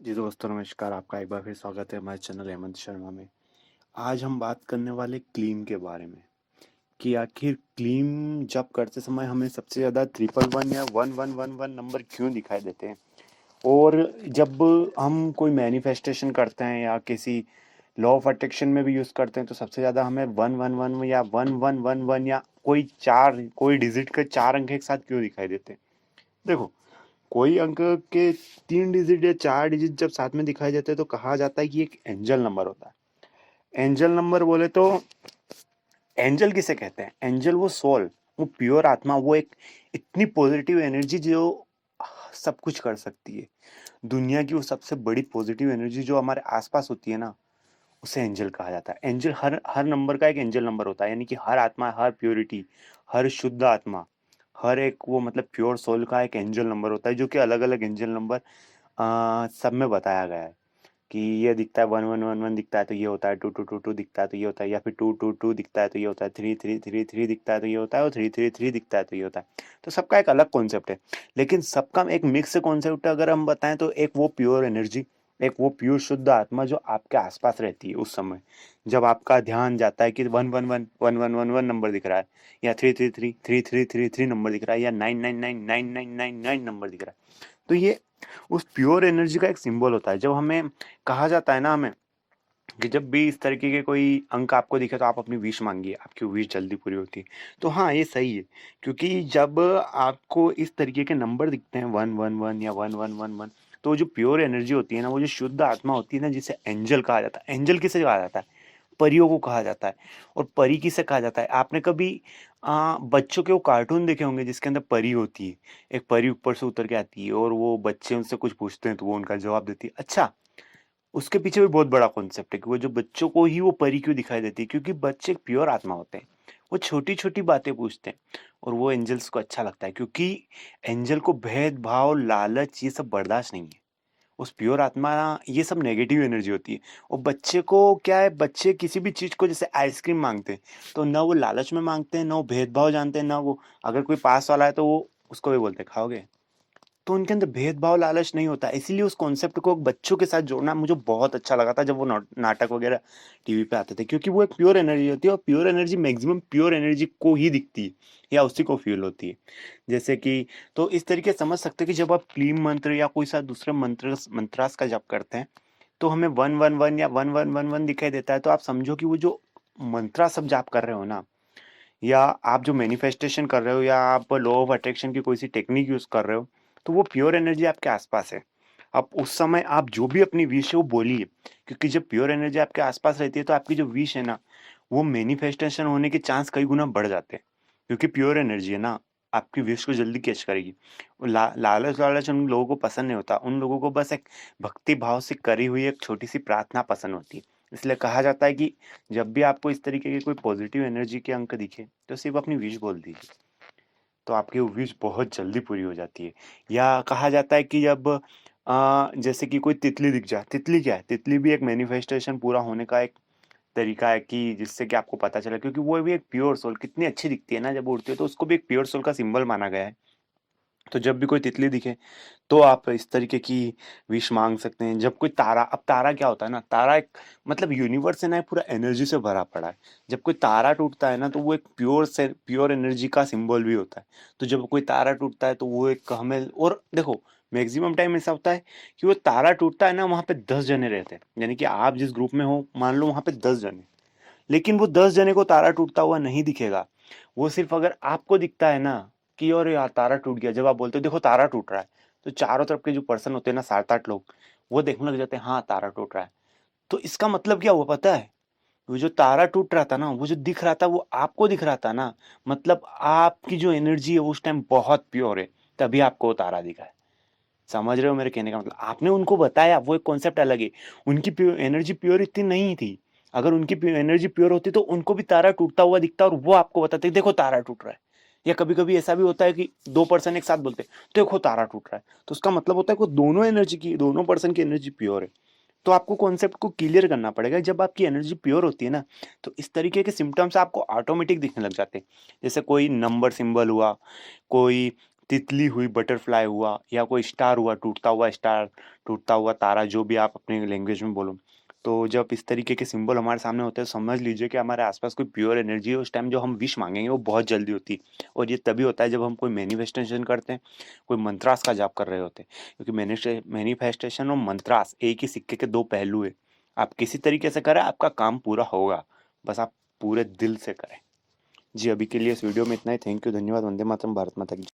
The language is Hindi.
जी दोस्तों नमस्कार, आपका एक बार फिर स्वागत है हमारे चैनल हेमंत शर्मा में। आज हम बात करने वाले क्लीम के बारे में कि आखिर क्लीम जप करते समय हमें सबसे ज़्यादा 111 या 1111 नंबर क्यों दिखाई देते हैं? और जब हम कोई मैनिफेस्टेशन करते हैं या किसी लॉ ऑफ अट्रैक्शन में भी यूज़ करते हैं तो सबसे ज़्यादा हमें 111 या 1111 या कोई डिजिट के 4 अंक एक साथ क्यों दिखाई देते हैं? देखो, कोई अंक के 3 डिजिट या 4 डिजिट जब साथ में दिखाई देते हैं तो कहा जाता है कि एक एंजल नंबर होता है। एंजल नंबर बोले तो एंजल किसे कहते हैं? एंजल वो सोल, वो प्योर आत्मा, वो एक इतनी पॉजिटिव एनर्जी जो सब कुछ कर सकती है। दुनिया की वो सबसे बड़ी पॉजिटिव एनर्जी जो हमारे आसपास होती है ना, उसे एंजल कहा जाता है। एंजल हर हर नंबर का एक एंजल नंबर होता है, यानी कि हर आत्मा, हर प्योरिटी, हर शुद्ध आत्मा, हर एक वो मतलब प्योर सोल का एक एंजल नंबर होता है, जो कि अलग-अलग एंजल नंबर सब में बताया गया है कि ये दिखता है 1111 दिखता है तो ये होता है, 2222 दिखता है तो ये होता है, या फिर 222 दिखता है तो ये होता है, 3333 दिखता है तो ये होता है और 333 दिखता है तो ये होता है। तो सबका एक अलग कॉन्सेप्ट है, लेकिन सबका एक मिक्स कॉन्सेप्ट अगर हम बताएं तो एक वो प्योर एनर्जी, एक वो प्योर शुद्ध आत्मा जो आपके आसपास रहती है उस समय जब आपका ध्यान जाता है कि 111 नंबर दिख रहा है, या 333 नंबर दिख रहा है, या 9999999 नंबर दिख रहा है। तो ये उस प्योर एनर्जी का एक सिंबल होता है। जब हमें कहा जाता है ना हमें कि जब भी इस तरीके के कोई अंक आपको दिखे तो आप अपनी विश मांगिए, आपकी विश जल्दी पूरी होती है। तो हाँ, ये सही है, क्योंकि जब आपको इस तरीके के नंबर दिखते हैं 111 या 1111, तो वो जो प्योर एनर्जी होती है ना, वो जो शुद्ध आत्मा होती है ना, जिसे एंजल कहा जाता है। एंजल किसे कहा जाता है? परियों को कहा जाता है। और परी किसे कहा जाता है? आपने कभी बच्चों के वो कार्टून देखे होंगे जिसके अंदर परी होती है। एक परी ऊपर से उतर के आती है और वो बच्चे उनसे कुछ पूछते हैं तो वो उनका जवाब देती है। अच्छा, उसके पीछे भी बहुत बड़ा कॉन्सेप्ट है कि वो जो बच्चों को ही वो परी क्यों दिखाई देती है, क्योंकि बच्चे एक प्योर आत्मा होते हैं। वो छोटी-छोटी बातें पूछते हैं और वो एंजल्स को अच्छा लगता है, क्योंकि एंजल को भेदभाव, लालच ये सब बर्दाश्त नहीं है। उस प्योर आत्मा ये सब नेगेटिव एनर्जी होती है। और बच्चे को क्या है, बच्चे किसी भी चीज़ को जैसे आइसक्रीम माँगते हैं, तो ना वो लालच में माँगते हैं, ना वो भेदभाव जानते हैं, ना वो अगर कोई पास वाला है तो वो उसको भी बोलते हैं, "खाओगे?" तो उनके अंदर भेदभाव, लालच नहीं होता है। इसीलिए उस कॉन्सेप्ट को बच्चों के साथ जोड़ना मुझे बहुत अच्छा लगा था जब वो नाटक वगैरह टीवी पे आते थे, क्योंकि वो एक प्योर एनर्जी होती है और pure energy maximum pure energy को ही दिखती है या उसी को फ़ील होती है। जैसे कि तो इस तरीके से समझ सकते हैं कि जब आप क्लीम मंत्र या कोई सा दूसरे मंत्रास का जप करते हैं, तो हमें 111 या 1111 दिखाई देता है, तो आप समझो कि वो जो मंत्रास आप जाप कर रहे हो ना, या आप जो मैनिफेस्टेशन कर रहे हो, या आप लॉ ऑफ अट्रैक्शन की कोई सी टेक्निक यूज़ कर रहे हो, तो वो प्योर एनर्जी आपके आसपास है। अब उस समय आप जो भी अपनी विश है वो बोलिए, क्योंकि जब प्योर एनर्जी आपके आसपास रहती है तो आपकी जो विश है ना, वो मैनिफेस्टेशन होने के चांस कई गुना बढ़ जाते हैं। क्योंकि प्योर एनर्जी है ना, आपकी विश को जल्दी कैच करेगी। लालच उन लोगों को पसंद नहीं होता, उन लोगों को बस एक भक्ति भाव से करी हुई एक छोटी-सी प्रार्थना पसंद होती है। इसलिए कहा जाता है कि जब भी आपको इस तरीके की कोई पॉजिटिव एनर्जी के अंक दिखे, तो सिर्फ़ अपनी विश बोल दीजिए, तो आपकी वो विश बहुत जल्दी पूरी हो जाती है। या कहा जाता है कि जब जैसे कि कोई तितली दिख जाए, तितली क्या है? तितली भी एक मैनिफेस्टेशन पूरा होने का एक तरीका है कि जिससे कि आपको पता चले, क्योंकि वो भी एक प्योर सोल कितनी अच्छी दिखती है ना जब उड़ती है, तो उसको भी एक प्योर सोल का सिंबल माना गया है। तो जब भी कोई तितली दिखे, तो आप इस तरीके की विश माँग सकते हैं। जब कोई तारा, अब तारा क्या होता है ना, तारा एक मतलब यूनिवर्स है ना पूरा एनर्जी से भरा पड़ा है। जब कोई तारा टूटता है ना, तो वो एक प्योर एनर्जी का सिंबल भी होता है। तो जब कोई तारा टूटता है तो वो एक हमें, और देखो मैक्सिमम टाइम ऐसा होता है कि वो तारा टूटता है ना, वहाँ पे 10 जने रहते हैं। यानी कि आप जिस ग्रुप में हो, मान लो वहाँ पे 10 जने, लेकिन वो 10 जने को तारा टूटता हुआ नहीं दिखेगा। वो सिर्फ़ अगर आपको दिखता है ना कि अरे यार तारा टूट गया, जब आप बोलते हो देखो तारा टूट रहा है, तो चारों तरफ के जो पर्सन होते हैं ना 7-8 लोग, वो देखने लग जाते हैं, हाँ, तारा टूट रहा है। तो इसका मतलब क्या हुआ पता है? वो जो तारा टूट रहा था ना, वो जो दिख रहा था वो आपको दिख रहा था ना, मतलब आपकी जो एनर्जी है उस टाइम बहुत प्योर है, तभी आपको वो तारा दिखा है। समझ रहे हो मेरे कहने का मतलब? आपने उनको बताया, वो एक कॉन्सेप्ट अलग है। उनकी एनर्जी प्योर इतनी नहीं थी। अगर उनकी एनर्जी प्योर होती तो उनको भी तारा टूटता हुआ दिखता और वो आपको बताते देखो तारा टूट रहा है। या कभी-कभी ऐसा भी होता है कि 2 पर्सन एक साथ बोलते हैं, देखो तारा टूट रहा है। तो उसका मतलब होता है कि दोनों पर्सन की एनर्जी प्योर है। तो आपको कॉन्सेप्ट को क्लियर करना पड़ेगा। जब आपकी एनर्जी प्योर होती है ना, तो इस तरीके के सिम्पटम्स आपको ऑटोमेटिक दिखने लग जाते हैं। जैसे कोई नंबर सिंबल हुआ, कोई तितली हुई, बटरफ्लाई हुआ, या कोई स्टार हुआ, टूटता हुआ स्टार, टूटता हुआ तारा, जो भी आप अपनी लैंग्वेज में बोलो। तो जब इस तरीके के सिंबल हमारे सामने होते हैं, समझ लीजिए कि हमारे आसपास कोई प्योर एनर्जी है। उस टाइम जो हम विश मांगेंगे वो बहुत जल्दी होती है, और ये तभी होता है जब हम कोई मैनिफेस्टेशन करते हैं, कोई मंत्रास का जाप कर रहे होते हैं। क्योंकि मैनिफेस्टेशन और मंत्रास एक ही सिक्के के दो पहलू है। आप किसी तरीके से करें, आपका काम पूरा होगा, बस आप पूरे दिल से करें। जी, अभी के लिए इस वीडियो में इतना ही। थैंक यू, धन्यवाद। वंदे मातरम, भारत माता की जय।